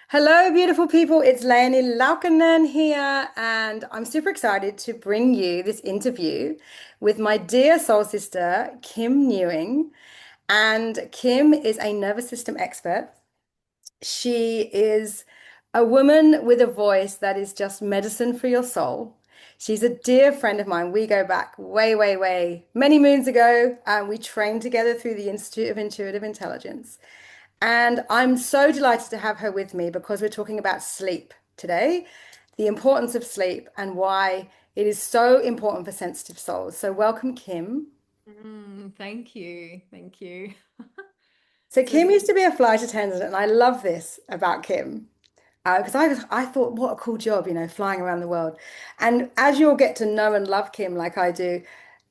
Hello, beautiful people. It's Leonie Laukaknen here, and I'm super excited to bring you this interview with my dear soul sister, Kim Newing. And Kim is a nervous system expert. She is a woman with a voice that is just medicine for your soul. She's a dear friend of mine. We go back way, way, way many moons ago, and we trained together through the Institute of Intuitive Intelligence. And I'm so delighted to have her with me because we're talking about sleep today, the importance of sleep, and why it is so important for sensitive souls. So, welcome, Kim. Thank you. Thank you. So, So, Kim used to be a flight attendant, and I love this about Kim because I thought, what a cool job, flying around the world. And as you'll get to know and love Kim like I do,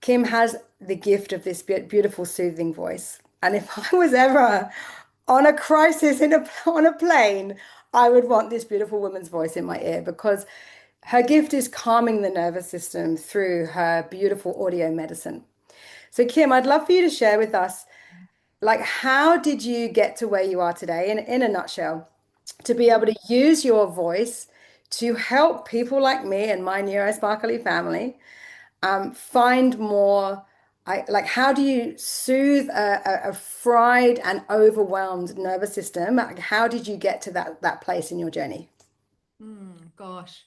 Kim has the gift of this beautiful, soothing voice. And if I was ever on a crisis on a plane, I would want this beautiful woman's voice in my ear because her gift is calming the nervous system through her beautiful audio medicine. So, Kim, I'd love for you to share with us, like, how did you get to where you are today, in a nutshell, to be able to use your voice to help people like me and my neurosparkly family find more. How do you soothe a fried and overwhelmed nervous system? Like, how did you get to that place in your journey? gosh,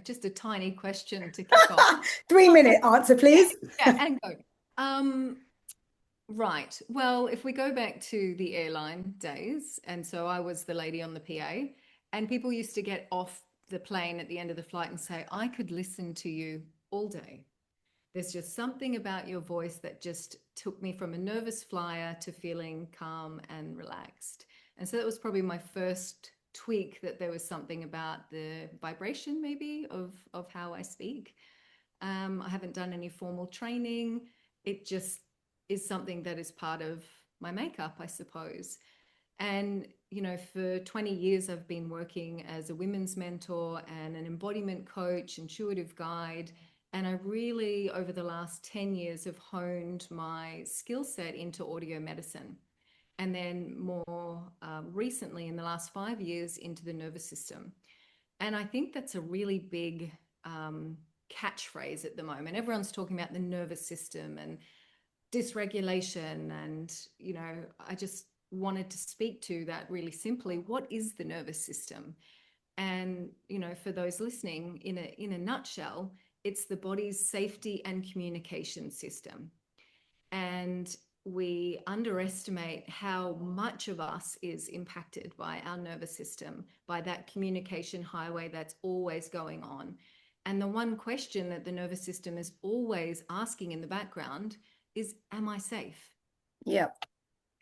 just a tiny question to kick off. 3 minute answer, Yeah, please. yeah, and go. Um, right. Well, if we go back to the airline days, and so I was the lady on the PA, and people used to get off the plane at the end of the flight and say, I could listen to you all day. There's just something about your voice that just took me from a nervous flyer to feeling calm and relaxed. And so that was probably my first tweak that there was something about the vibration, maybe, of how I speak. I haven't done any formal training. It just is something that is part of my makeup, I suppose. And, for 20 years, I've been working as a women's mentor and an embodiment coach, intuitive guide. And I really, over the last 10 years, have honed my skill set into audio medicine. And then more recently, in the last 5 years, into the nervous system. And I think that's a really big catchphrase at the moment. Everyone's talking about the nervous system and dysregulation. And, I just wanted to speak to that really simply. What is the nervous system? And, for those listening, in a nutshell, it's the body's safety and communication system. And we underestimate how much of us is impacted by our nervous system, by that communication highway that's always going on. And the one question that the nervous system is always asking in the background is, am I safe? Yeah.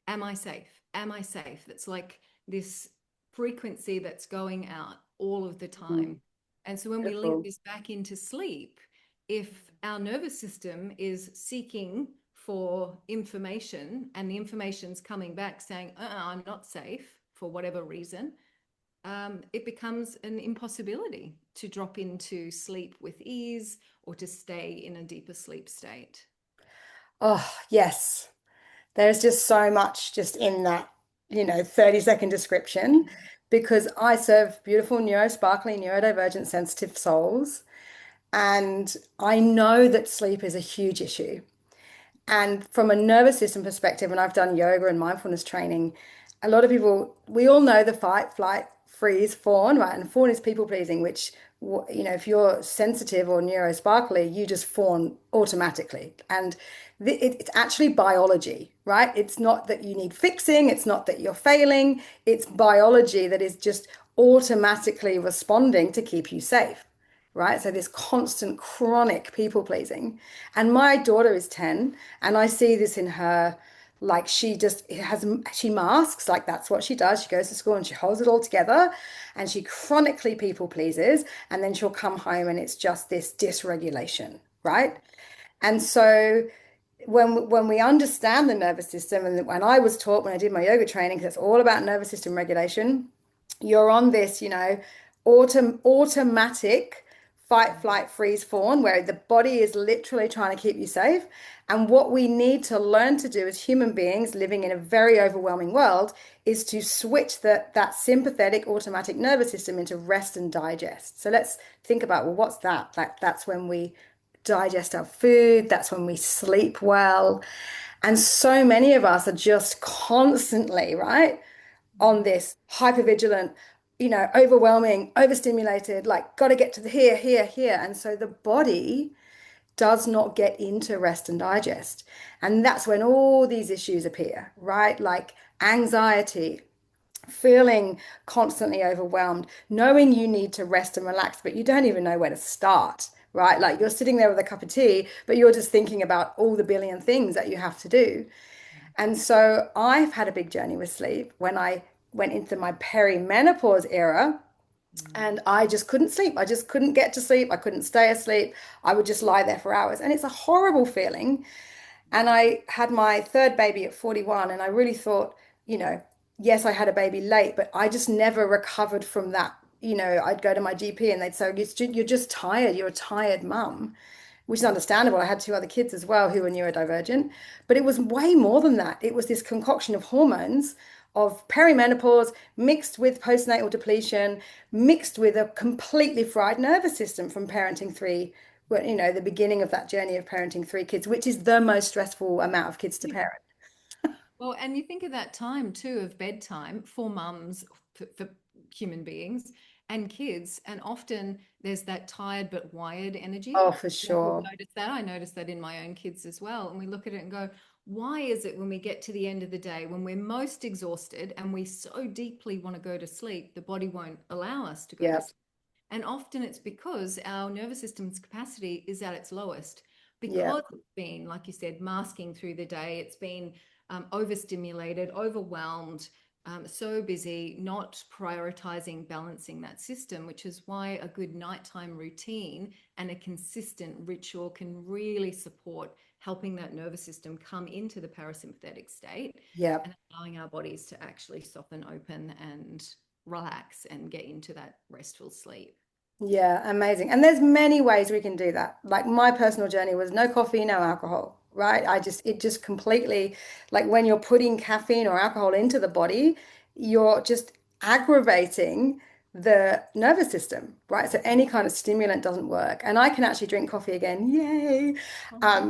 Am I safe? Am I safe? That's like this frequency that's going out all of the Mm, time. And so when we link beautiful. this back into sleep, if our nervous system is seeking for information and the information's coming back saying, I'm not safe for whatever reason, it becomes an impossibility to drop into sleep with ease or to stay in a deeper sleep state. Oh, yes. There's just so much just in that, 30-second description because I serve beautiful neurosparkly, neurodivergent, sensitive souls. And I know that sleep is a huge issue. And from a nervous system perspective, and I've done yoga and mindfulness training, a lot of people, we all know the fight, flight, freeze, fawn, right? And fawn is people pleasing, which, if you're sensitive or neurosparkly, you just fawn automatically. And it's actually biology, right? It's not that you need fixing, it's not that you're failing, it's biology that is just automatically responding to keep you safe, right? So this constant chronic people pleasing. And my daughter is 10, and I see this in her. Like she masks, like that's what she does. She goes to school and she holds it all together and she chronically people pleases. And then she'll come home and it's just this dysregulation, right? And so when we understand the nervous system, and when I was taught when I did my yoga training, because it's all about nervous system regulation, you're on this, automatic fight, flight, freeze, fawn, where the body is literally trying to keep you safe. And what we need to learn to do as human beings living in a very overwhelming world is to switch that sympathetic automatic nervous system into rest and digest. So let's think about, well, what's that? That's when we digest our food, that's when we sleep well. And so many of us are just constantly, right, on this hypervigilant, overwhelming, overstimulated, like, got to get to the here, here, here. And so the body does not get into rest and digest. And that's when all these issues appear, right? Like anxiety, feeling constantly overwhelmed, knowing you need to rest and relax, but you don't even know where to start, right? Like you're sitting there with a cup of tea, but you're just thinking about all the billion things that you have to do. And so I've had a big journey with sleep when I went into my perimenopause era. And I just couldn't sleep. I just couldn't get to sleep. I couldn't stay asleep. I would just lie there for hours. And it's a horrible feeling. And I had my third baby at 41, and I really thought, you know, yes, I had a baby late, but I just never recovered from that. I'd go to my GP and they'd say, "You're just tired. You're a tired mum," which is understandable. I had two other kids as well who were neurodivergent, but it was way more than that. It was this concoction of hormones, of perimenopause mixed with postnatal depletion, mixed with a completely fried nervous system from parenting three, well, the beginning of that journey of parenting three kids, which is the most stressful amount of kids to parent. Well, and you think of that time too of bedtime for mums, for human beings and kids, and often there's that tired but wired energy. Oh, for Like we've sure. noticed that. I noticed that in my own kids as well. And we look at it and go, why is it when we get to the end of the day, when we're most exhausted and we so deeply want to go to sleep, the body won't allow us to go to Yeah, sleep? And often it's because our nervous system's capacity is at its lowest yeah, because it's been, like you said, masking through the day. It's been overstimulated, overwhelmed, so busy, not prioritizing balancing that system, which is why a good nighttime routine and a consistent ritual can really support helping that nervous system come into the parasympathetic state yeah. and allowing our bodies to actually soften open and relax and get into that restful sleep. Yeah, amazing. And there's many ways we can do that. Like my personal journey was no coffee, no alcohol, right? It just completely, like when you're putting caffeine or alcohol into the body, you're just aggravating the nervous system, right? So any kind of stimulant doesn't work. And I can actually drink coffee again, yay,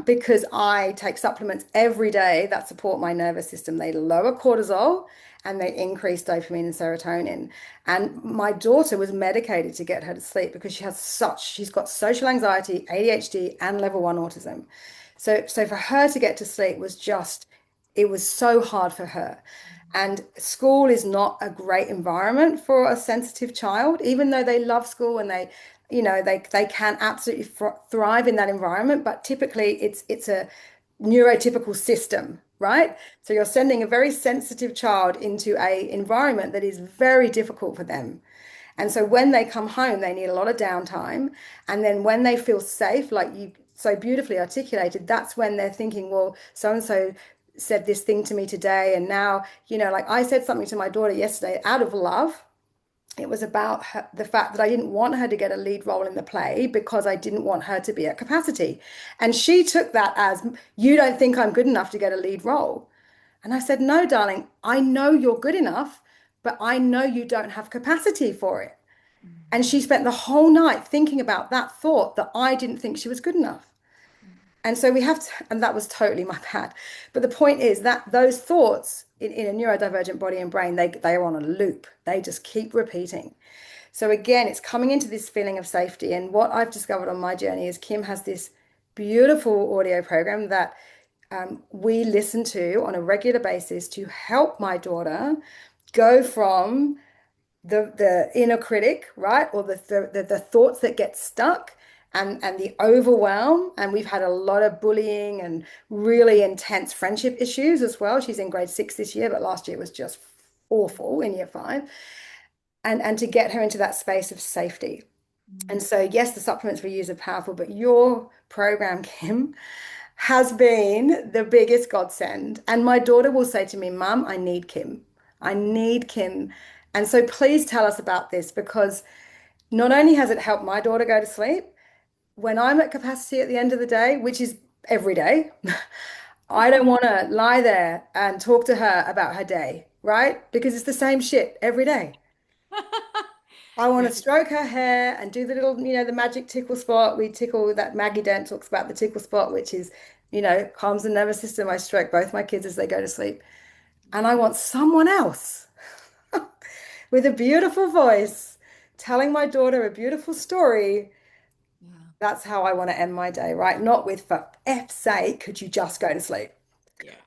because I take supplements every day that support my nervous system. They lower cortisol and they increase dopamine and serotonin. And my daughter was medicated to get her to sleep because she's got social anxiety, ADHD, and level one autism. So for her to get to sleep it was so hard for her. And school is not a great environment for a sensitive child, even though they love school and they can absolutely thrive in that environment. But typically it's a neurotypical system, right? So you're sending a very sensitive child into a environment that is very difficult for them. And so when they come home, they need a lot of downtime. And then when they feel safe, like you so beautifully articulated, that's when they're thinking, well, so and so said this thing to me today. And now, like I said something to my daughter yesterday out of love. It was about the fact that I didn't want her to get a lead role in the play because I didn't want her to be at capacity. And she took that as, you don't think I'm good enough to get a lead role. And I said, no, darling, I know you're good enough, but I know you don't have capacity for it. And she spent the whole night thinking about that thought that I didn't think she was good enough. And so we have to, and that was totally my bad. But the point is that those thoughts in a neurodivergent body and brain, they are on a loop. They just keep repeating. So again, it's coming into this feeling of safety. And what I've discovered on my journey is Kim has this beautiful audio program that we listen to on a regular basis to help my daughter go from the inner critic, right? Or the thoughts that get stuck and the overwhelm. And we've had a lot of bullying and really intense friendship issues as well. She's in grade 6 this year, but last year was just awful in year 5. And to get her into that space of safety. And Mm. so, yes, the supplements we use are powerful, but your program, Kim, has been the biggest godsend. And my daughter will say to me, Mum, I need Kim. I need Kim. And so please tell us about this because not only has it helped my daughter go to sleep, when I'm at capacity at the end of the day, which is every day, I don't want to lie there and talk to her about her day, right? Because it's the same shit every day. I want Yeah. to stroke her hair and do the little, the magic tickle spot. We tickle that Maggie Dent talks about the tickle spot, which is, calms the nervous system. I stroke both my kids as they go to sleep. And I want someone else with a beautiful voice telling my daughter a beautiful story. Yeah. That's how I want to end my day, right? Not with, for F's sake, could you just go to sleep? Yeah.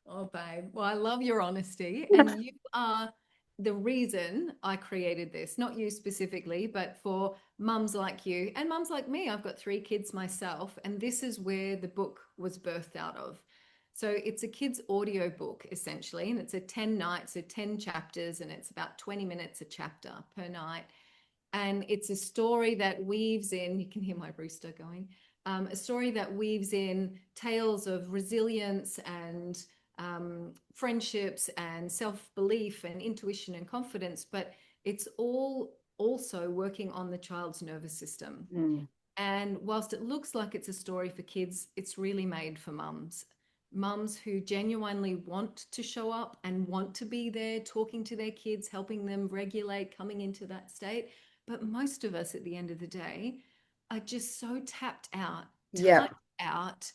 Oh, babe. Well, I love your honesty. And you are the reason I created this, not you specifically, but for mums like you and mums like me. I've got 3 kids myself, and this is where the book was birthed out of. So it's a kid's audio book, essentially, and it's a 10 nights, so 10 chapters, and it's about 20 minutes a chapter per night. And it's a story that weaves in, you can hear my rooster going, a story that weaves in tales of resilience and friendships and self-belief and intuition and confidence, but it's all also working on the child's nervous system. Mm, And whilst it looks like it's a story for kids, it's really made for mums. Mums who genuinely want to show up and want to be there, talking to their kids, helping them regulate, coming into that state. But most of us at the end of the day are just so tapped out, yeah, typed out,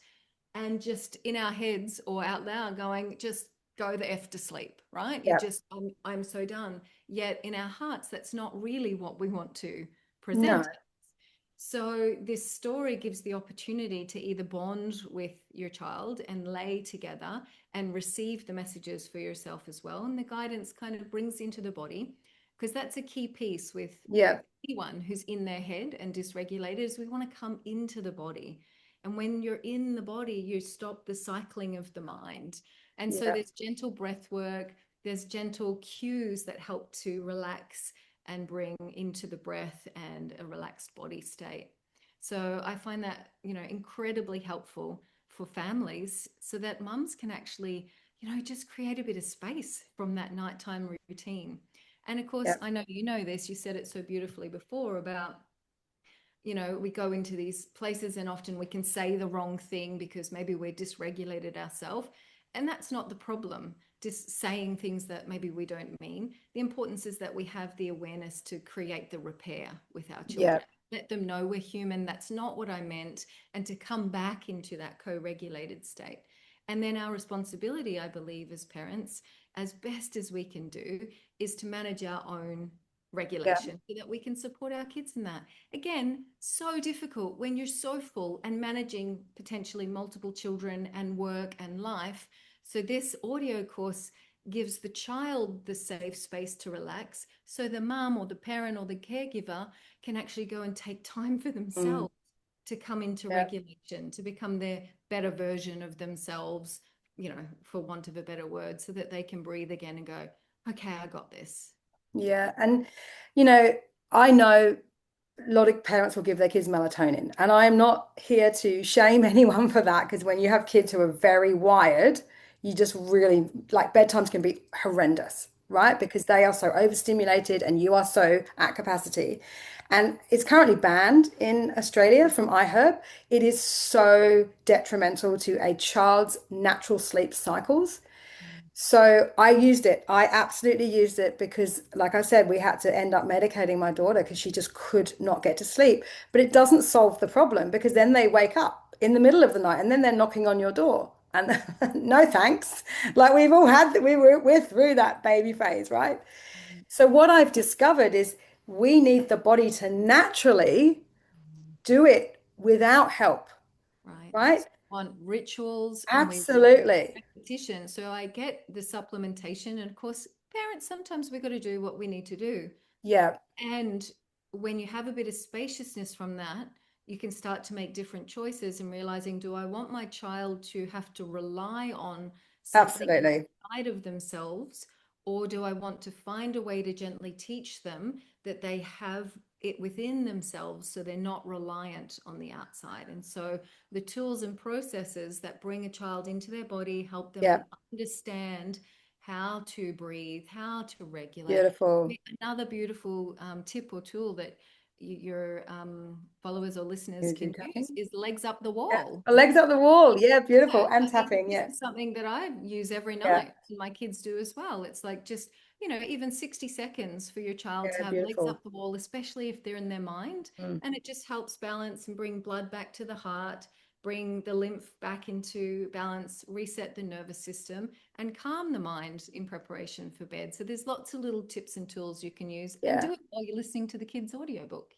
and just in our heads or out loud going, just go the F to sleep, right? You yeah, just, I'm so done. Yet in our hearts, that's not really what we want to no, present. So this story gives the opportunity to either bond with your child and lay together and receive the messages for yourself as well. And the guidance kind of brings into the body, because that's a key piece with yeah, anyone who's in their head and dysregulated is we want to come into the body. And when you're in the body, you stop the cycling of the mind. And so yeah, there's gentle breath work, there's gentle cues that help to relax and bring into the breath and a relaxed body state. So I find that, incredibly helpful for families so that mums can actually, just create a bit of space from that nighttime routine. And of course, yeah, I know you know this, you said it so beautifully before about, we go into these places and often we can say the wrong thing because maybe we're dysregulated ourselves. And that's not the problem, just saying things that maybe we don't mean. The importance is that we have the awareness to create the repair with our yeah, children. Let them know we're human. That's not what I meant. And to come back into that co regulated state. And then our responsibility, I believe, as parents, as best as we can do, is to manage our own yeah, regulation so that we can support our kids in that. Again, so difficult when you're so full and managing potentially multiple children and work and life. So this audio course gives the child the safe space to relax so the mum or the parent or the caregiver can actually go and take time for mm, themselves to come into yeah, regulation, to become their better version of themselves, for want of a better word, so that they can breathe again and go, okay, I got this. yeah. And, you know, I know a lot of parents will give their kids melatonin, and I am not here to shame anyone for that because when you have kids who are very wired, you just really like bedtimes can be horrendous, right? Because they are so overstimulated and you are so at capacity. And it's currently banned in Australia from iHerb. It is so detrimental to a child's natural sleep cycles. So I used it. I absolutely used it because, like I said, we had to end up medicating my daughter because she just could not get to sleep. But it doesn't solve the problem because then they wake up in the middle of the night and then they're knocking on your door. And no thanks. Like we've all had, we're through that baby phase, right? So what I've discovered is we need the body to naturally do it without help, Right. right? So we want rituals and we want Absolutely. repetition. So I get the supplementation. And of course, parents, sometimes we got to do what we need to do. Yeah, And when you have a bit of spaciousness from that, you can start to make different choices and realizing, do I want my child to have to rely on something absolutely. outside of themselves? Or do I want to find a way to gently teach them that they have it within themselves so they're not reliant on the outside? And so the tools and processes that bring a child into their body help them Yeah, understand how to breathe, how to regulate. beautiful. Another beautiful tip or tool that your followers or listeners You do can use tapping? is legs up the Yeah. wall. Legs up the wall. Yeah, Yeah, beautiful. And I mean, tapping. this Yeah. is something that I use every Yeah. night, and my kids do as well. It's like just, even 60 seconds for your child to Yeah, have legs beautiful. up the wall, especially if they're in their mind. Mm. And it just helps balance and bring blood back to the heart, bring the lymph back into balance, reset the nervous system, and calm the mind in preparation for bed. So there's lots of little tips and tools you can use, and Yeah. do it while you're listening to the kids' audiobook.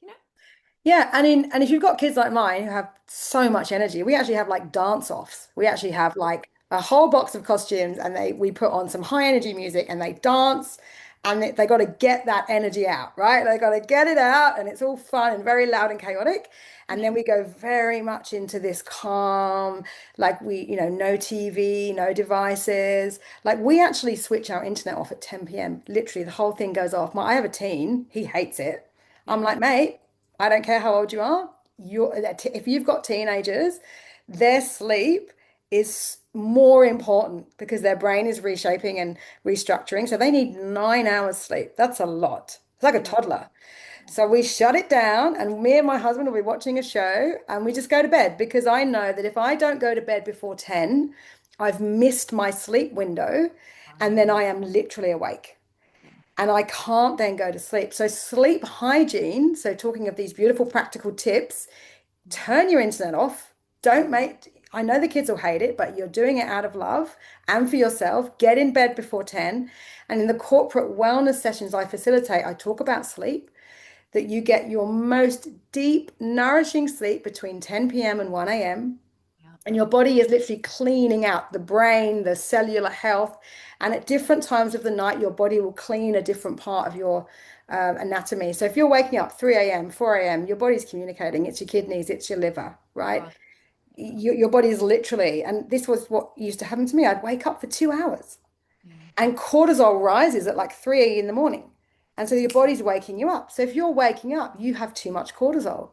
Yeah, and if you've got kids like mine who have so much energy, we actually have like dance offs. We actually have like a whole box of costumes, and we put on some high energy music and they dance, and they got to get that energy out, right? They got to get it out, and it's all fun and very loud and chaotic. And then we go very much into this calm, like no TV, no devices. Like we actually switch our internet off at 10 p.m. Literally, the whole thing goes off. I have a teen, he hates it. I'm Yeah. like, mate. I don't care how old you are. If you've got teenagers, their sleep is more important because their brain is reshaping and restructuring. So they need 9 hours sleep. That's a lot. It's like a Yeah. toddler. So we shut it down, and me and my husband will be watching a show, and we just go to bed because I know that if I don't go to bed before 10, I've missed my sleep window, and then I am literally awake Yeah. and I can't then go to sleep. So, sleep hygiene, so talking of these beautiful practical tips, turn your internet off. Don't make, I know the kids will hate it, but you're doing it out of love and for yourself. Get in bed before 10. And in the corporate wellness sessions I facilitate, I talk about sleep, that you get your most deep, nourishing sleep between 10 p.m. and 1 a.m. Yeah. And your body is literally cleaning out the brain, the cellular health. And at different times of the night, your body will clean a different part of your anatomy. So if you're waking up 3 a.m., 4 a.m., your body's communicating. It's your kidneys, it's your liver, right? Right. Yeah. Your body is literally, and this was what used to happen to me. I'd wake up for 2 hours Yeah. and cortisol rises at like 3 in the morning. And so your body's waking you up. So if you're waking up, you have too much cortisol.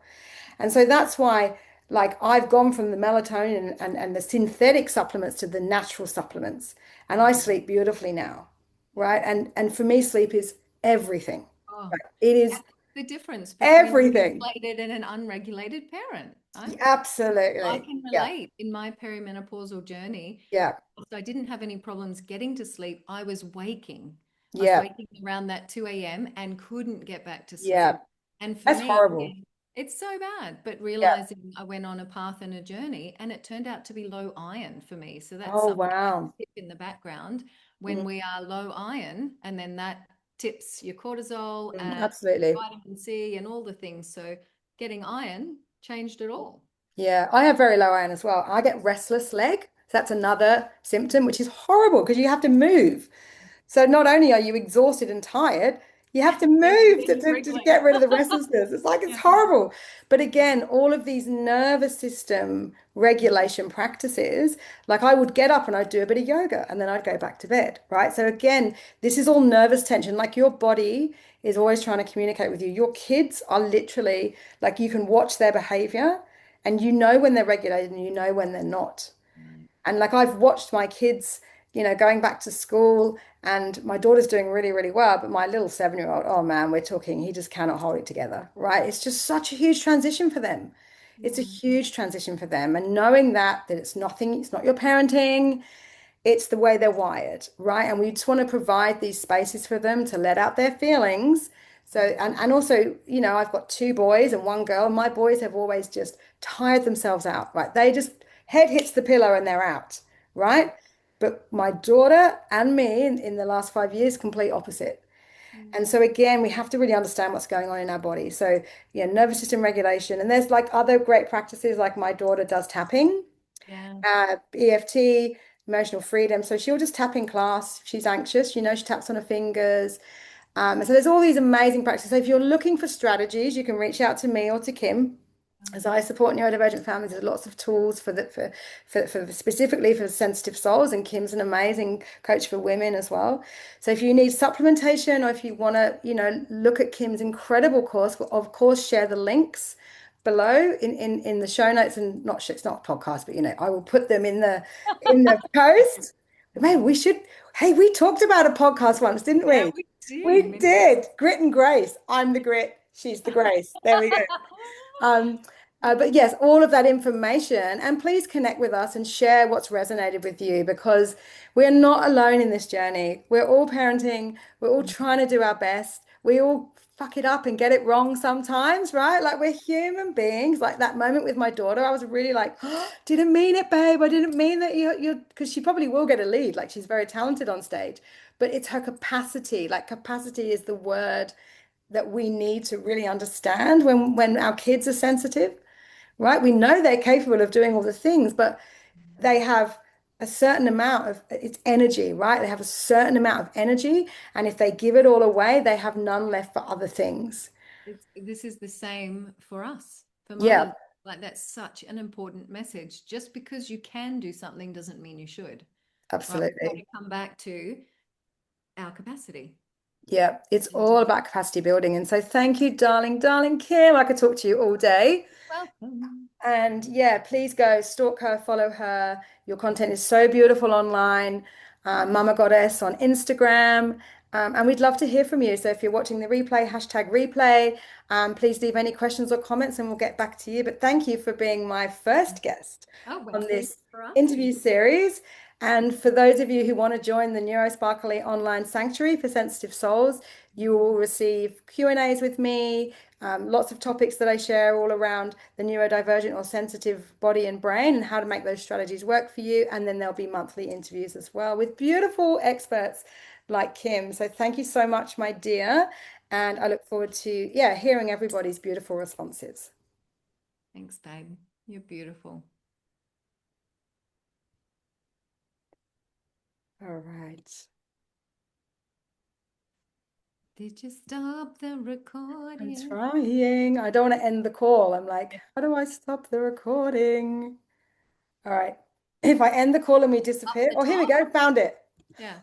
And so that's why, like, I've gone from the melatonin and the synthetic supplements to the natural supplements. And I Mm. sleep beautifully now, right? And for me, sleep is everything. Oh, Right? It is and the difference between a everything. regulated and an unregulated parent. I Absolutely. can Yeah. relate in my perimenopausal journey. Yeah. Whilst I didn't have any problems getting to sleep, I was waking. I was Yeah. waking around that 2 a.m. and couldn't get back to Yeah. sleep. And for That's me, horrible. again, it's so bad. But Yeah. realizing I went on a path and a journey, and it turned out to be low iron for me. So that's Oh, something I wow. tip in the background when Mm, we are low iron, and then that tips your cortisol and absolutely. vitamin C and all the things. So getting iron changed it all. Yeah, I have very low iron as well. I get restless leg. That's another symptom, which is horrible because you have to move. So not only are you exhausted and tired, you have to move Then you to regulate. get rid of the restlessness. It's like it's Yeah. horrible. But again, all of these nervous system regulation practices, like I would get up and I'd do a bit of yoga and then I'd go back to bed, right? So again, this is all nervous tension. Like your body is always trying to communicate with you. Your kids are literally like you can watch their behavior and you know when they're regulated and you know when they're not. Right. And like I've watched my kids, going back to school, and my daughter's doing really, really well, but my little 7-year-old, oh man, we're talking, he just cannot hold it together, right? It's just such a huge transition for them. It's a Yeah. huge transition for them. And knowing that it's nothing, it's not your parenting, it's the way they're wired, right? And we just want to provide these spaces for them to let out their feelings. So, and also, I've got two boys and one girl. My boys have always just tired themselves out, right? They just head hits the pillow and they're out, Yeah. right? But my daughter and me in the last 5 years, complete opposite. Mm. And so again, we have to really understand what's going on in our body. So, nervous system regulation. And there's like other great practices, like my daughter does tapping, Yeah. EFT, emotional freedom. So she'll just tap in class. If she's anxious, she taps on her fingers. So there's all these amazing practices. So if you're looking for strategies, you can reach out to me or to Kim. As I support neurodivergent families, there's lots of tools for specifically for sensitive souls, and Kim's an amazing coach for women as well. So if you need supplementation or if you want to, look at Kim's incredible course, we'll of course share the links below in the show notes, and not it's not a podcast, but I will put them in the post. Maybe we should. Hey, we talked about a podcast once, didn't Yeah, we? we did. We did. Grit and Grace. I'm the grit. She's the Grace. There we go. Um, but yes, all of that information, and please connect with us and share what's resonated with you because we're not alone in this journey. We're all parenting, we're all trying to do our best. We all fuck it up and get it wrong sometimes, right? Like we're human beings. Like that moment with my daughter, I was really like, oh, didn't mean it, babe. I didn't mean that you're, because she probably will get a lead. Like she's very talented on stage, but it's her capacity. Like capacity is the word that we need to really understand when our kids are sensitive, right? We know they're capable of doing all the things, but they have a certain amount of it's energy, right? They have a certain amount of energy, and if they give it all away, they have none left for other things. This is the same for us, for Yeah, mothers. Like that's such an important message. Just because you can do something doesn't mean you should, right? We've got to absolutely. come back to our capacity. Yeah, it's And all about capacity building. And so thank you, darling, darling Kim. I could talk to you all day. welcome. And yeah, please go stalk her, follow her. Your content is so beautiful online. Mama Goddess on Instagram. And we'd love to hear from you. So if you're watching the replay, hashtag replay, please leave any questions or comments and we'll get back to you. But thank you for being my first guest Oh, well, on thanks this for asking. interview series. And for those of you who want to join the Neurosparkly online sanctuary for sensitive souls, you will receive Q&As with me, lots of topics that I share all around the neurodivergent or sensitive body and brain and how to make those strategies work for you. And then there'll be monthly interviews as well with beautiful experts like Kim. So thank you so much, my dear. And I look forward to, yeah, hearing everybody's beautiful responses. Thanks, babe. You're beautiful. All right. Did you stop the I'm recording? trying. I don't want to end the call. I'm like, how do I stop the recording? All right. If I end the call and we Up disappear, the oh, here we top? go. Found it. Yeah.